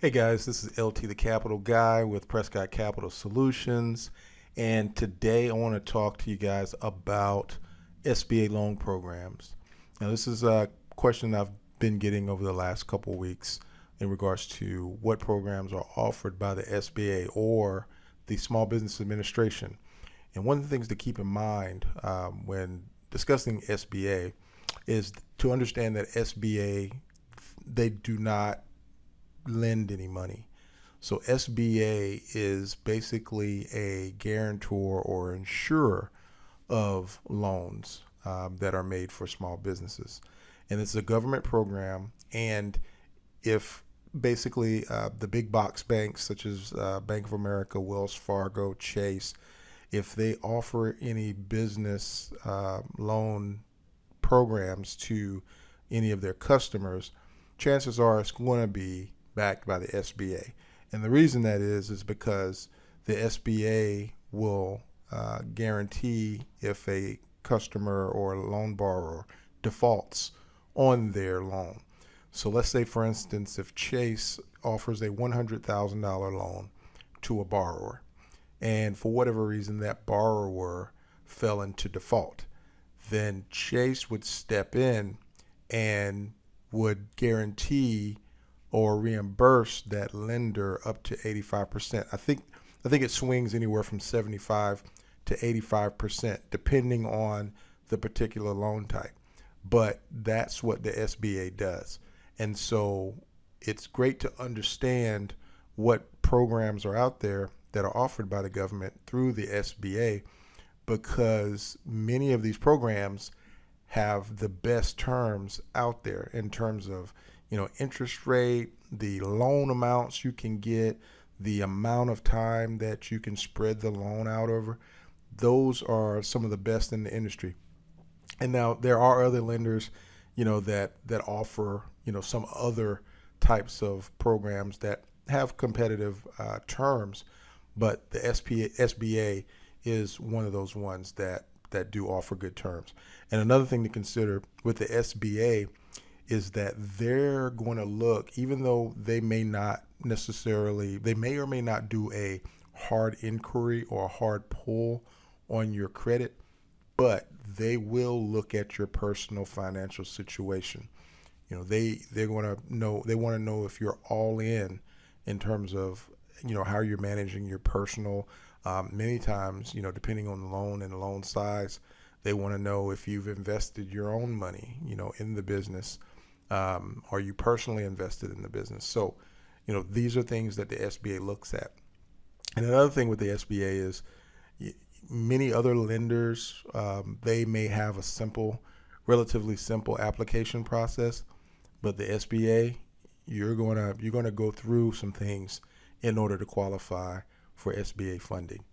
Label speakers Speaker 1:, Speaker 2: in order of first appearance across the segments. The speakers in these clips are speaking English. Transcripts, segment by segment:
Speaker 1: Hey guys, this is LT the Capital Guy with Prescott Capital Solutions. And today I want to talk to you guys about SBA loan programs. Now, this is a question I've been getting over the last couple of weeks in regards to what programs are offered by the SBA or the Small Business Administration. And one of the things to keep in mind when discussing SBA is to understand that SBA, they do not lend any money. So SBA is basically a guarantor or insurer of loans that are made for small businesses. And it's a government program. And if basically the big box banks such as Bank of America, Wells Fargo, Chase, if they offer any business loan programs to any of their customers, chances are it's going to be backed by the SBA. And the reason that is because the SBA will guarantee if a customer or a loan borrower defaults on their loan. So let's say, for instance, if Chase offers a $100,000 loan to a borrower, and for whatever reason that borrower fell into default, then Chase would step in and would guarantee or reimburse that lender up to 85%. I think it swings anywhere from 75 to 85% depending on the particular loan type. But that's what the SBA does. And so it's great to understand what programs are out there that are offered by the government through the SBA, because many of these programs have the best terms out there in terms of, interest rate, the loan amounts you can get, the amount of time that you can spread the loan out over. Those are some of the best in the industry. And now there are other lenders, that offer, some other types of programs that have competitive terms, but the SBA is one of those ones that do offer good terms. And another thing to consider with the SBA is that they're going to look, even though they may or may not do a hard inquiry or a hard pull on your credit, but they will look at your personal financial situation. They're going to know, they want to know if you're all in terms of, how you're managing your personal. Many times, depending on the loan and the loan size, they want to know if you've invested your own money, in the business. Are you personally invested in the business? So, these are things that the SBA looks at. And another thing with the SBA is many other lenders, they may have a relatively simple application process, but the SBA, you're gonna go through some things in order to qualify for SBA funding.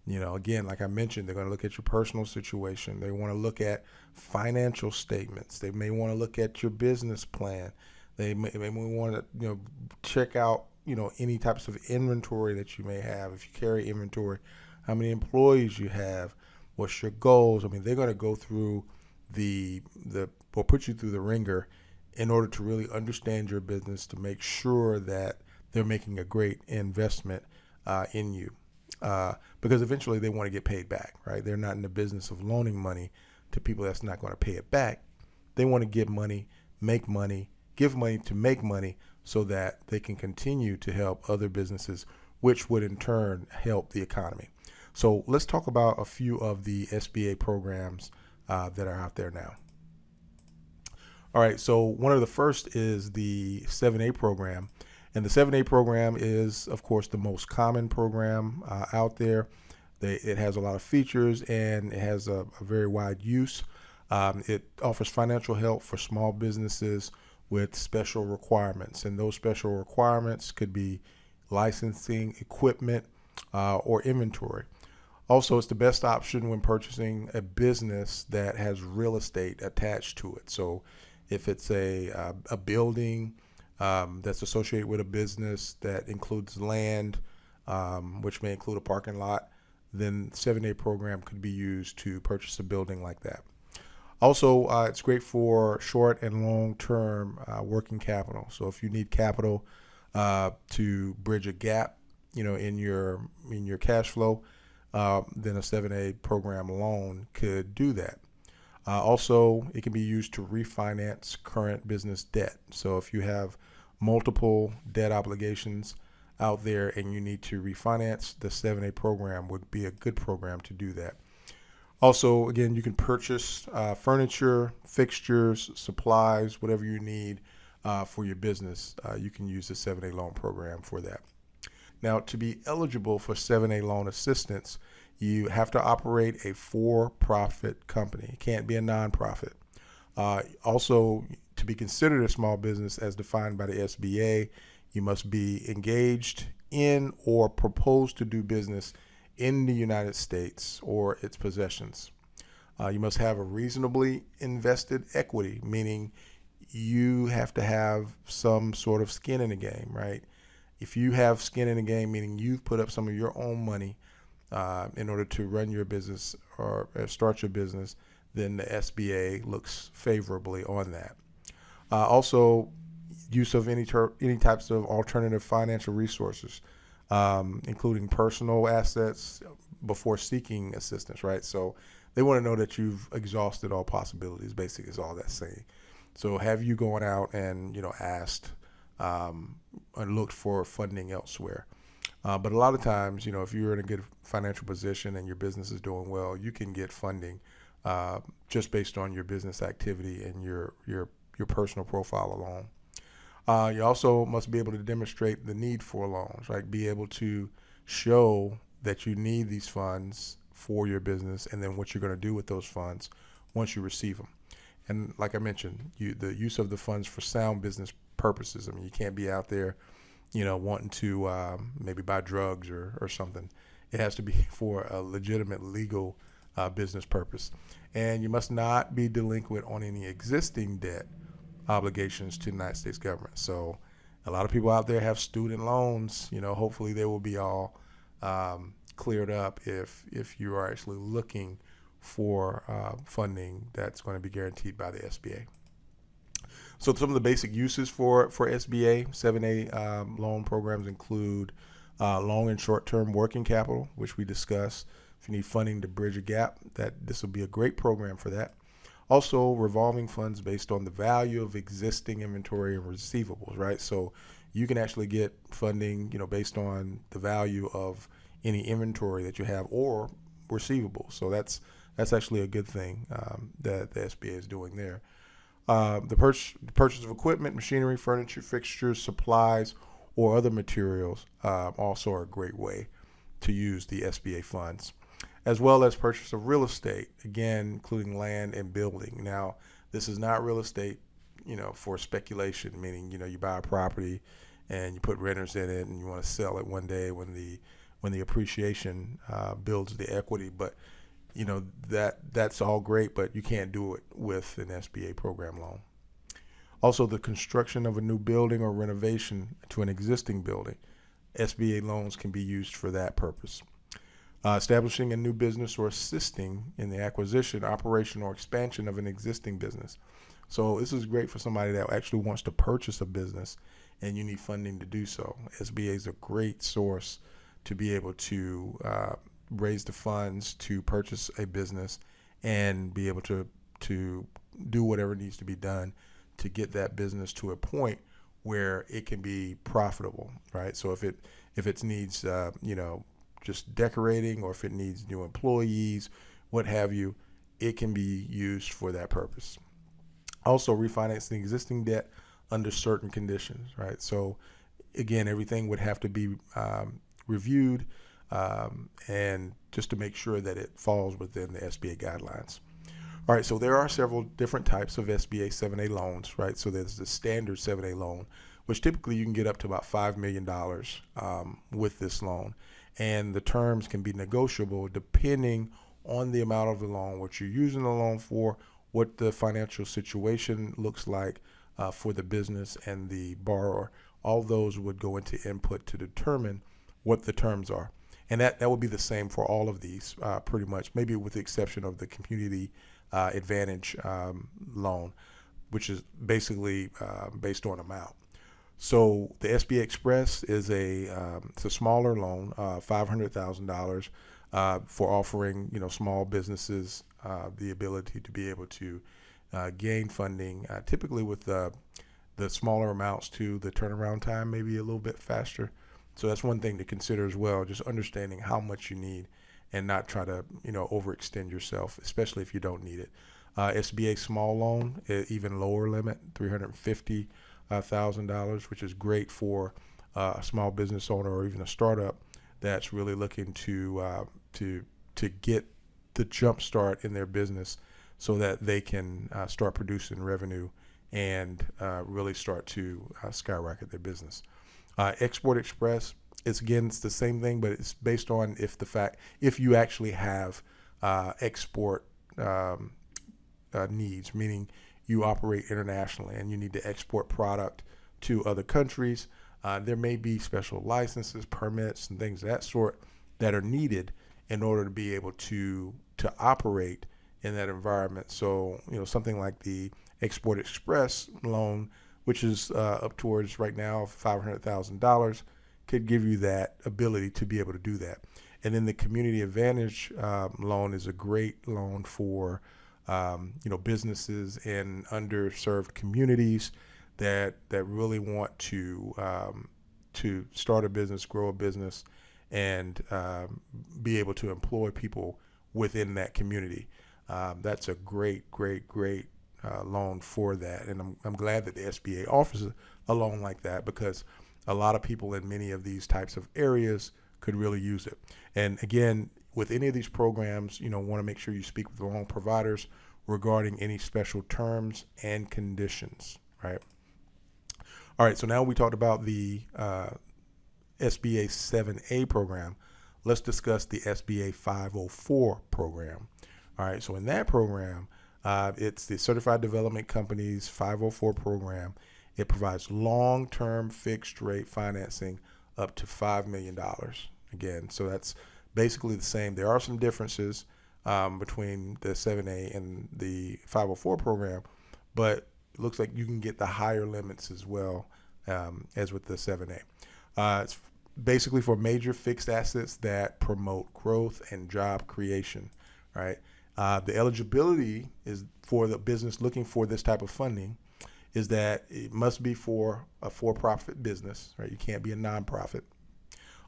Speaker 1: Again, like I mentioned, they're going to look at your personal situation. They want to look at financial statements. They may want to look at your business plan. They may want to, check out, any types of inventory that you may have. If you carry inventory, how many employees you have, what's your goals. I mean, they're going to go through or put you through the ringer in order to really understand your business, to make sure that they're making a great investment in you. Because eventually they want to get paid back, right? They're not in the business of loaning money to people that's not going to pay it back. They want to give money, make money, give money to make money so that they can continue to help other businesses, which would in turn help the economy. So let's talk about a few of the SBA programs that are out there now. All right, so one of the first is the 7A program. And the 7A program is, of course, the most common program out there. It has a lot of features and it has a very wide use. It offers financial help for small businesses with special requirements. And those special requirements could be licensing, equipment, or inventory. Also, it's the best option when purchasing a business that has real estate attached to it. So if it's a building that's associated with a business that includes land, which may include a parking lot, then 7A program could be used to purchase a building like that. Also, it's great for short and long-term working capital. So if you need capital to bridge a gap, in your cash flow, then a 7A program loan could do that. Also, it can be used to refinance current business debt. So if you have multiple debt obligations out there and you need to refinance, the 7A program would be a good program to do that. Also, again, you can purchase furniture, fixtures, supplies, whatever you need for your business. You can use the 7A loan program for that. Now, to be eligible for 7A loan assistance, you have to operate a for-profit company. It can't be a nonprofit. Also, to be considered a small business as defined by the SBA, you must be engaged in or propose to do business in the United States or its possessions. You must have a reasonably invested equity, meaning you have to have some sort of skin in the game, right? If you have skin in the game, meaning you've put up some of your own money in order to run your business or start your business, then the SBA looks favorably on that. Also, use of any types of alternative financial resources, including personal assets before seeking assistance, right? So they want to know that you've exhausted all possibilities, basically is all that's saying. So have you gone out and, asked and looked for funding elsewhere? But a lot of times, if you're in a good financial position and your business is doing well, you can get funding just based on your business activity and your personal profile alone. You also must be able to demonstrate the need for loans, right? Be able to show that you need these funds for your business and then what you're going to do with those funds once you receive them. And like I mentioned, the use of the funds for sound business purposes. I mean, you can't be out there, wanting to maybe buy drugs or something. It has to be for a legitimate legal business purpose. And you must not be delinquent on any existing debt obligations to the United States government. So a lot of people out there have student loans. Hopefully they will be all cleared up if you are actually looking for funding that's going to be guaranteed by the SBA. So some of the basic uses for SBA 7A loan programs include long and short-term working capital, which we discussed. If you need funding to bridge a gap, this will be a great program for that. Also, revolving funds based on the value of existing inventory and receivables, right? So you can actually get funding, based on the value of any inventory that you have or receivables. So that's actually a good thing that the SBA is doing there. The purchase of equipment, machinery, furniture, fixtures, supplies, or other materials also are a great way to use the SBA funds, as well as purchase of real estate, again, including land and building. Now, this is not real estate, for speculation, meaning, you buy a property and you put renters in it and you want to sell it one day when the appreciation builds the equity. But that's all great, but you can't do it with an SBA program loan. Also, the construction of a new building or renovation to an existing building, SBA loans can be used for that purpose. Establishing a new business or assisting in the acquisition, operation, or expansion of an existing business. So this is great for somebody that actually wants to purchase a business and you need funding to do so. SBA is a great source to be able to raise the funds to purchase a business and be able to do whatever needs to be done to get that business to a point where it can be profitable, right? So if it needs just decorating, or if it needs new employees, what have you, it can be used for that purpose. Also, refinancing existing debt under certain conditions, right? So again, everything would have to be reviewed and just to make sure that it falls within the SBA guidelines. All right, so there are several different types of SBA 7A loans, right? So there's the standard 7A loan, which typically you can get up to about $5 million with this loan. And the terms can be negotiable depending on the amount of the loan, what you're using the loan for, what the financial situation looks like for the business and the borrower. All those would go into input to determine what the terms are. And that would be the same for all of these, pretty much, maybe with the exception of the community advantage loan, which is basically based on amount. So the SBA Express is it's a smaller loan, $500,000, for offering small businesses the ability to be able to gain funding, typically with the smaller amounts to the turnaround time maybe a little bit faster. So that's one thing to consider as well, just understanding how much you need and not try to overextend yourself, especially if you don't need it. SBA small loan, even lower limit, $350,000, which is great for a small business owner or even a startup that's really looking to get the jump start in their business so that they can start producing revenue and really start to skyrocket their business. Export Express, it's the same thing, but it's based on if you actually have export needs, meaning you operate internationally and you need to export product to other countries. There may be special licenses, permits, and things of that sort that are needed in order to be able to operate in that environment. So something like the Export Express loan, which is up towards right now $500,000, could give you that ability to be able to do that. And then the Community Advantage loan is a great loan for businesses in underserved communities that really want to start a business, grow a business, and be able to employ people within that community. That's a great loan for that, and I'm glad that the SBA offers a loan like that, because a lot of people in many of these types of areas could really use it. And again, with any of these programs, want to make sure you speak with the loan providers regarding any special terms and conditions, right? All right, so now we talked about the SBA 7A program. Let's discuss the SBA 504 program. All right, so in that program, it's the Certified Development Company's 504 program. It provides long-term fixed rate financing up to $5 million. Again, so that's basically the same. There are some differences between the 7A and the 504 program, but it looks like you can get the higher limits as well as with the 7A. It's basically for major fixed assets that promote growth and job creation, right? The eligibility is for the business looking for this type of funding is that it must be for a for-profit business, right? You can't be a nonprofit.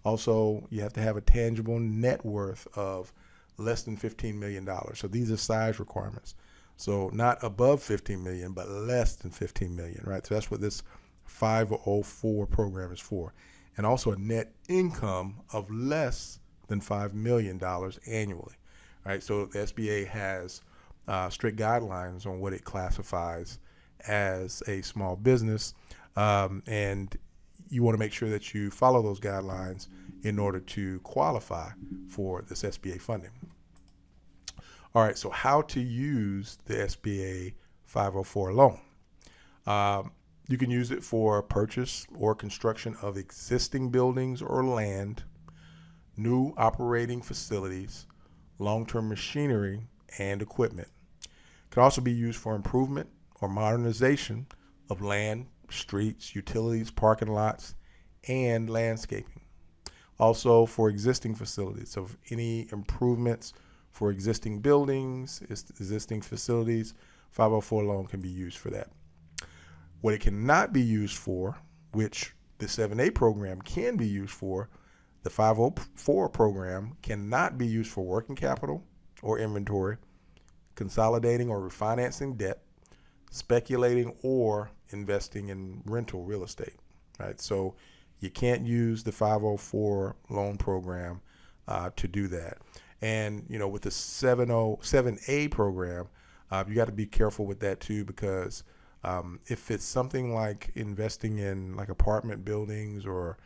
Speaker 1: Also, you have to have a tangible net worth of less than $15 million. So these are size requirements. So not above 15 million, but less than 15 million, right? So that's what this 504 program is for. And also a net income of less than $5 million annually, right? So the SBA has strict guidelines on what it classifies as a small business, and you want to make sure that you follow those guidelines in order to qualify for this SBA funding. All right, so how to use the SBA 504 loan. You can use it for purchase or construction of existing buildings or land, new operating facilities, long-term machinery, and equipment. It can also be used for improvement or modernization of land, streets, utilities, parking lots, and landscaping. Also for existing facilities, so any improvements for existing buildings, existing facilities, 504 loan can be used for that. What it cannot be used for, which the 7A program can be used for, the 504 program cannot be used for working capital or inventory, consolidating or refinancing debt, speculating or investing in rental real estate, right? So you can't use the 504 loan program to do that. And with the 7A program, you got to be careful with that too, because if it's something like investing in like apartment buildings or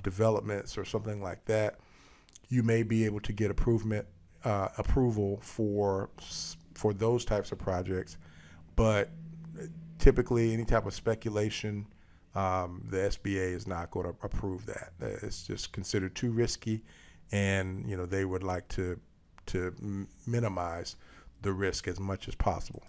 Speaker 1: developments or something like that, you may be able to get approval for those types of projects. But typically, any type of speculation, the SBA is not going to approve that. It's just considered too risky, and they would like to minimize the risk as much as possible.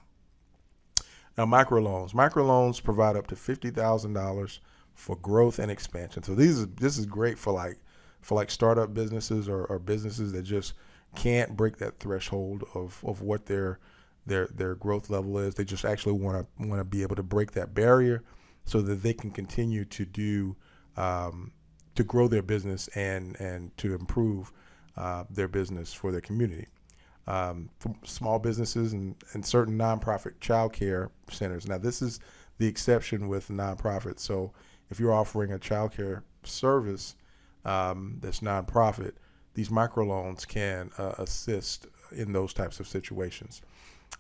Speaker 1: Now, microloans provide up to $50,000 for growth and expansion. So this is great for like startup businesses or businesses that just can't break that threshold of what their growth level is. They just actually want to be able to break that barrier so that they can continue to do to grow their business and to improve their business for their community. For small businesses and certain nonprofit childcare centers. Now, this is the exception with nonprofits. So if you're offering a childcare service that's nonprofit, these microloans can assist in those types of situations.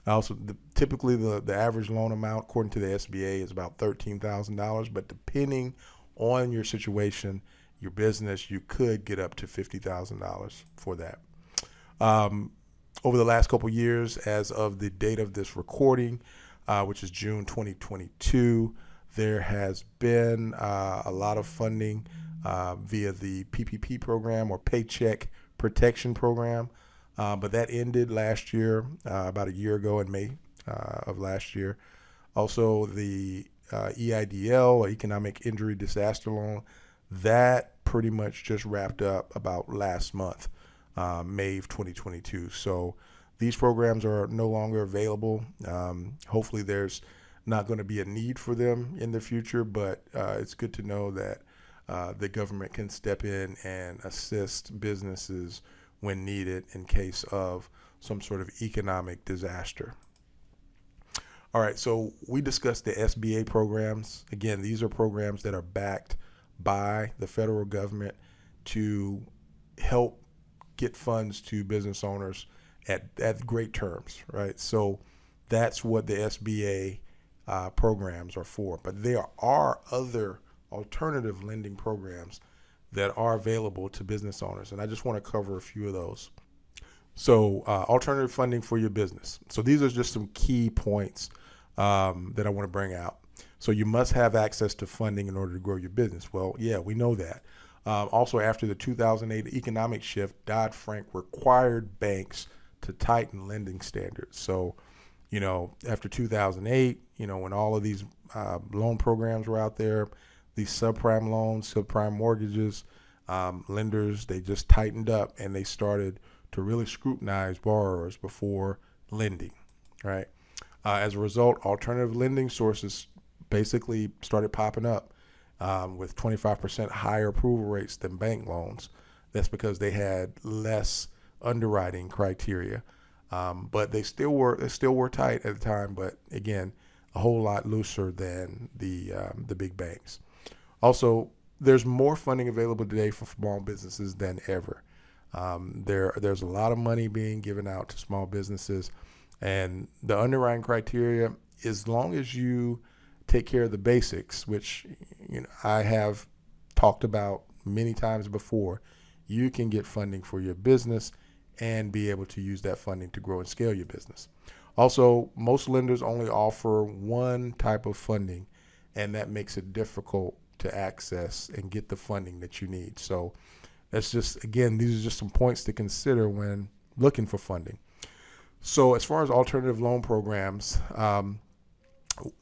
Speaker 1: Also, typically the average loan amount, according to the SBA, is about $13,000. But depending on your situation, your business, you could get up to $50,000 for that. Over the last couple years, as of the date of this recording, which is June 2022, there has been a lot of funding via the PPP program or Paycheck Protection Program. But that ended last year, about a year ago in May of last year. Also, the EIDL, or Economic Injury Disaster Loan, that pretty much just wrapped up about last month, May of 2022. So these programs are no longer available. Hopefully there's not going to be a need for them in the future, but it's good to know that the government can step in and assist businesses when needed in case of some sort of economic disaster. All right, so we discussed the SBA programs. Again, these are programs that are backed by the federal government to help get funds to business owners at great terms, right? So that's what the SBA programs are for. But there are other alternative lending programs that are available to business owners, and I just want to cover a few of those. So alternative funding for your business. So these are just some key points that I want to bring out. So you must have access to funding in order to grow your business. Well, yeah, we know that. Also, after the 2008 economic shift, Dodd-Frank required banks to tighten lending standards. So, after 2008, when all of these loan programs were out there, these subprime loans, subprime mortgages, lenders, they just tightened up and they started to really scrutinize borrowers before lending, right? As a result, alternative lending sources basically started popping up with 25% higher approval rates than bank loans. That's because they had less underwriting criteria, but they still were tight at the time. But again, a whole lot looser than the big banks. Also, there's more funding available today for small businesses than ever. There's a lot of money being given out to small businesses, and the underwriting criteria, as long as you take care of the basics, which I have talked about many times before, you can get funding for your business and be able to use that funding to grow and scale your business. Also, most lenders only offer one type of funding, and that makes it difficult to access and get the funding that you need. So that's just, again, these are just some points to consider when looking for funding. So as far as alternative loan programs,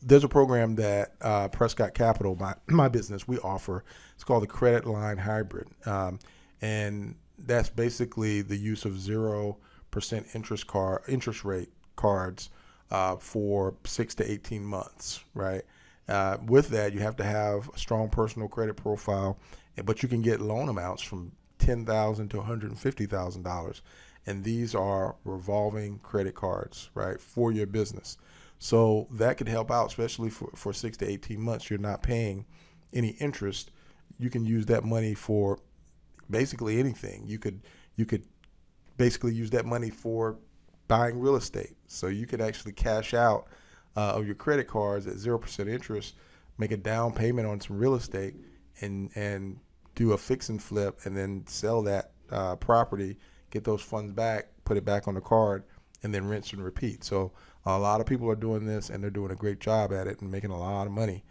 Speaker 1: there's a program that Prescott Capital, my business, we offer. It's called the Credit Line Hybrid. And that's basically the use of 0% interest rate cards for 6 to 18 months, right? With that, you have to have a strong personal credit profile, but you can get loan amounts from $10,000 to $150,000. And these are revolving credit cards, right, for your business. So that could help out, especially for 6 to 18 months. You're not paying any interest. You can use that money for basically anything. You could basically use that money for buying real estate. So you could actually cash out of your credit cards at 0% interest, make a down payment on some real estate, and do a fix and flip, and then sell that property, get those funds back, put it back on the card, and then rinse and repeat. So a lot of people are doing this, and they're doing a great job at it and making a lot of money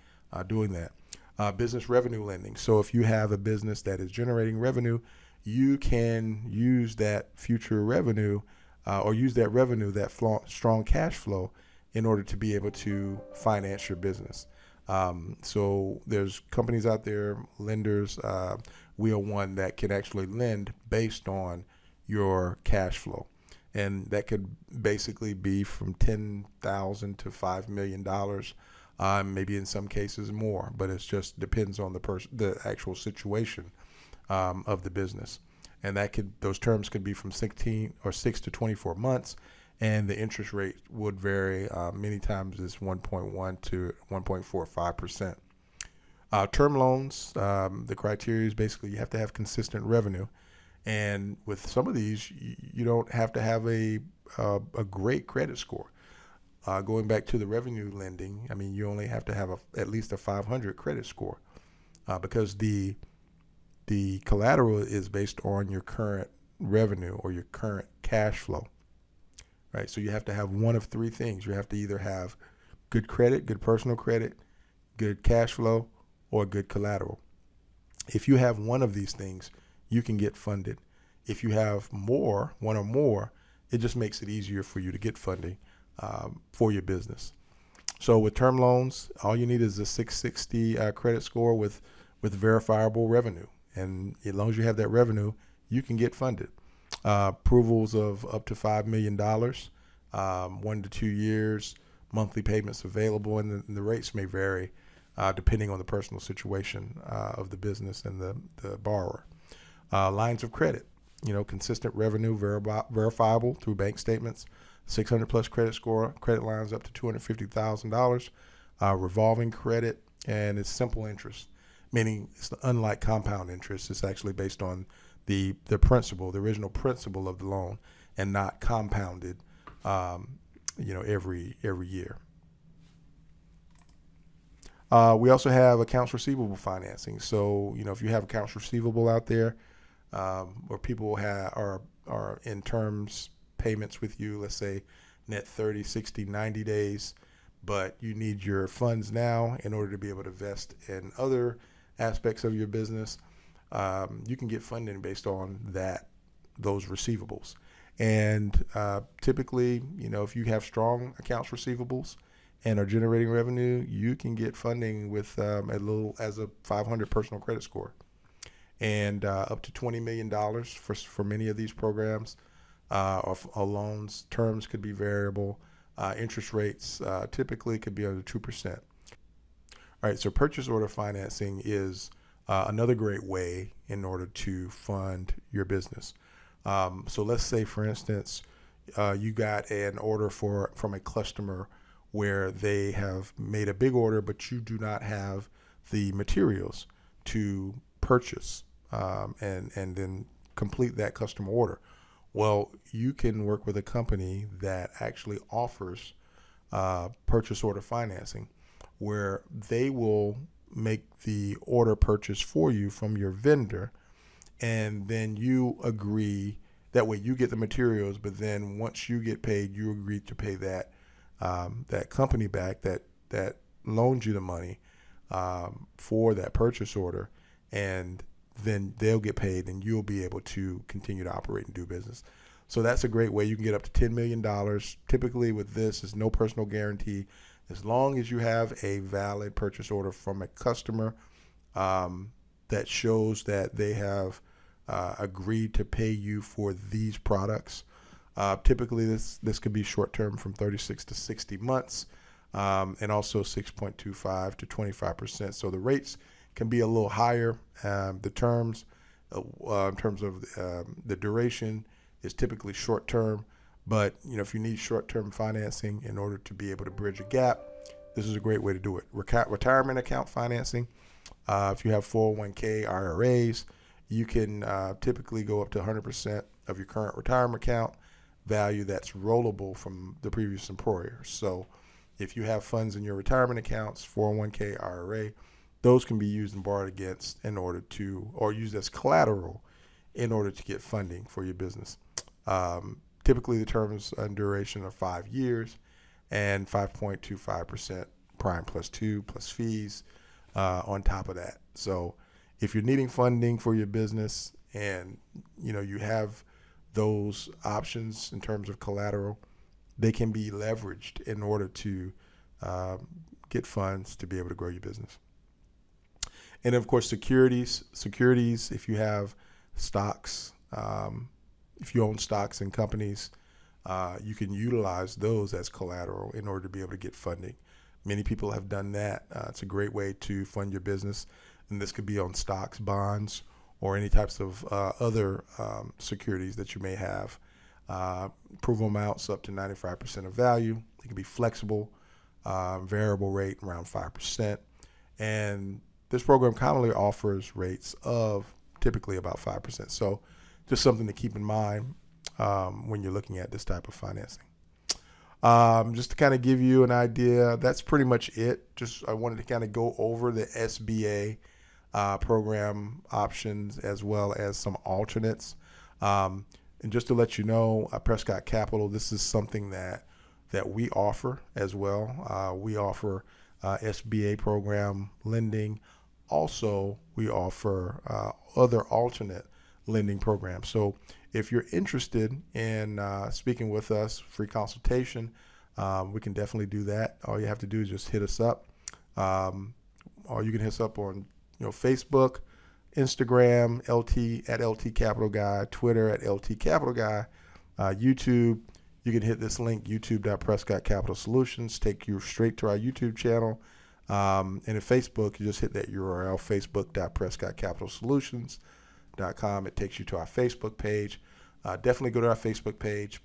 Speaker 1: doing that. Business revenue lending. So if you have a business that is generating revenue, you can use that future revenue or use that revenue, that strong cash flow, in order to be able to finance your business. So there's companies out there, lenders. We are one that can actually lend based on your cash flow, and that could basically be from $10,000 to $5 million, maybe in some cases more. But it just depends on the actual situation of the business, and those terms could be from 6 to 24 months. And the interest rate would vary. Many times it's 1.1 to 1.45%. Term loans, the criteria is basically you have to have consistent revenue. And with some of these, you don't have to have a great credit score. Going back to the revenue lending, I mean, you only have to have at least a 500 credit score, because the collateral is based on your current revenue or your current cash flow. Right, so you have to have one of three things. You have to either have good credit, good personal credit, good cash flow, or good collateral. If you have one of these things, you can get funded. If you have one or more, it just makes it easier for you to get funding for your business. So with term loans, all you need is a 660 credit score with verifiable revenue. And as long as you have that revenue, you can get funded. Approvals of up to $5 million, 1 to 2 years, monthly payments available, and the rates may vary depending on the personal situation of the business and the borrower. Lines of credit, consistent revenue, verifiable through bank statements, 600 plus credit score, credit lines up to $250,000, revolving credit, and it's simple interest, meaning it's unlike compound interest. It's actually based on the principal, the original principal of the loan, and not compounded, every year. We also have accounts receivable financing. So, if you have accounts receivable out there, or people are in terms payments with you, let's say net 30, 60, 90 days, but you need your funds now in order to be able to invest in other aspects of your business, you can get funding based on those receivables. And typically, if you have strong accounts receivables and are generating revenue, you can get funding with as a 500 personal credit score, and up to $20 million for many of these programs or loans. Terms could be variable. Interest rates typically could be under 2%. All right, so purchase order financing is another great way in order to fund your business. So let's say, for instance, you got an order from a customer where they have made a big order, but you do not have the materials to purchase and then complete that customer order. Well, you can work with a company that actually offers purchase order financing, where they will make the order purchase for you from your vendor, and then you agree. That way you get the materials, but then once you get paid, you agree to pay that company back that loaned you the money for that purchase order, and then they'll get paid, and you'll be able to continue to operate and do business. So that's a great way. You can get up to $10 million. Typically with this, is no personal guarantee. As long as you have a valid purchase order from a customer that shows that they have agreed to pay you for these products. Typically, this could be short-term from 36 to 60 months, and also 6.25 to 25%. So the rates can be a little higher. The terms, in terms of the duration, is typically short-term. But if you need short-term financing in order to be able to bridge a gap, this is a great way to do it. Retirement account financing. If you have 401k, IRAs, you can typically go up to 100% of your current retirement account value that's rollable from the previous employer. So if you have funds in your retirement accounts, 401k, IRA, those can be used and borrowed against or used as collateral in order to get funding for your business. Typically, the terms and duration are 5 years and 5.25% prime plus 2 plus fees on top of that. So if you're needing funding for your business and you have those options in terms of collateral, they can be leveraged in order to get funds to be able to grow your business. And of course, securities, if you have stocks, if you own stocks in companies, you can utilize those as collateral in order to be able to get funding. Many people have done that. It's a great way to fund your business. And this could be on stocks, bonds, or any types of other securities that you may have. Approval amounts up to 95% of value. It can be flexible, variable rate around 5%. And this program commonly offers rates of typically about 5%. So just something to keep in mind when you're looking at this type of financing. Just to kind of give you an idea, that's pretty much it. I wanted to kind of go over the SBA program options as well as some alternates. And just to let you know, Prescott Capital, this is something that we offer as well. We offer SBA program lending. Also, we offer other alternate lending programs. So if you're interested in speaking with us, free consultation, we can definitely do that. All you have to do is just hit us up. Or you can hit us up on Facebook, Instagram, at LT Capital Guy, Twitter at LT Capital Guy, YouTube. You can hit this link, youtube.Prescott Capital Solutions, take you straight to our YouTube channel. And in Facebook, you just hit that URL, facebook.PrescottCapitalSolutions.com. It takes you to our Facebook page. Definitely go to our Facebook page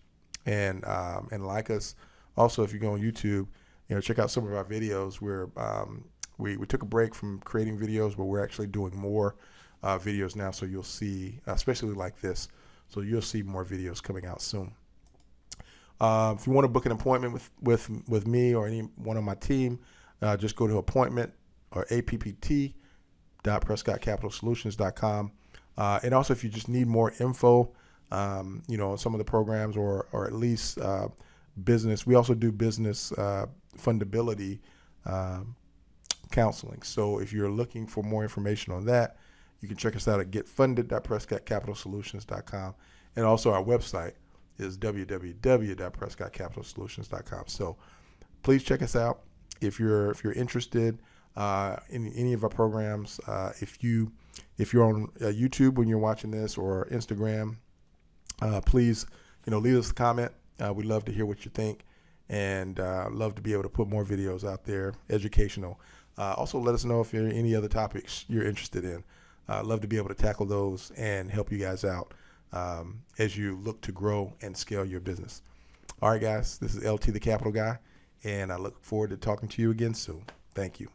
Speaker 1: and like us. Also, if you go on YouTube, check out some of our videos where we took a break from creating videos, but we're actually doing more videos now. So you'll see, especially like this, so you'll see more videos coming out soon. If you want to book an appointment with me or any one of my team, just go to appointment or appt.PrescottCapitalSolutions.com. And also, if you just need more info, on some of the programs or at least business, we also do business fundability counseling. So if you're looking for more information on that, you can check us out at getfunded.PrescottCapitalSolutions.com. And also our website is www.PrescottCapitalSolutions.com. So please check us out if you're interested in any of our programs. If you're on YouTube when you're watching this or Instagram, please leave us a comment. We'd love to hear what you think, and love to be able to put more videos out there, educational. Also, let us know if there are any other topics you're interested in. Love to be able to tackle those and help you guys out as you look to grow and scale your business. All right, guys, this is LT the Capital Guy, and I look forward to talking to you again soon. Thank you.